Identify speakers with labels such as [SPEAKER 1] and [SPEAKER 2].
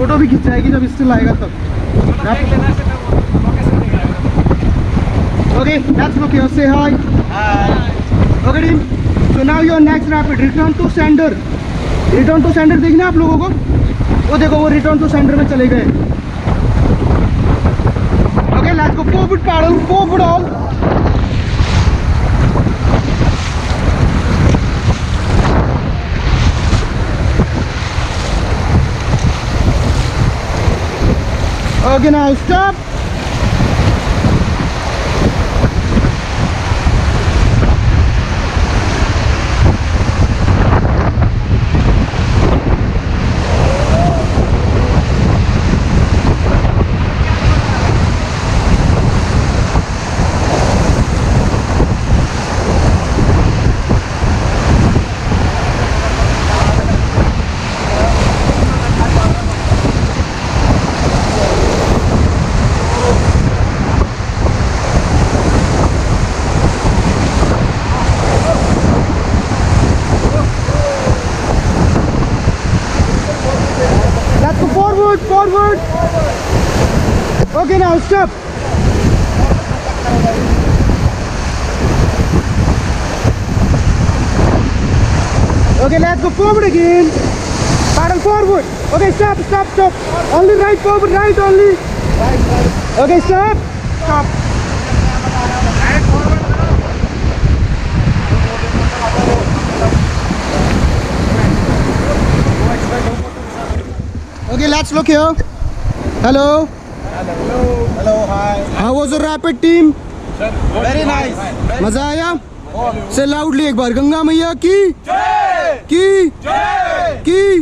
[SPEAKER 1] Photo भी खिंच जाएगी जब स्टिल आएगा तब। Okay, let's look here, say hi. Okay team, so now your next rapid, return to centre. Return to centre देखना आप लोगों को, वो देखो वो रिटर्न टू सेंटर में चले गए। Okay, let's go forward paddle, forward all. Okay, now stop. Forward. Okay, now stop. Okay, let's go forward again. Paddle forward. Okay, stop, stop, stop. Only right forward, right only. Okay, stop. Stop. Right forward. Okay, let's look here. Hello.
[SPEAKER 2] Hello. Hello. Hi.
[SPEAKER 1] How was the rapid team?
[SPEAKER 2] Sir, very nice.
[SPEAKER 1] मजा आया? से loudly एक बार, गंगा मैया की
[SPEAKER 2] जय,
[SPEAKER 1] की
[SPEAKER 2] जय,
[SPEAKER 1] की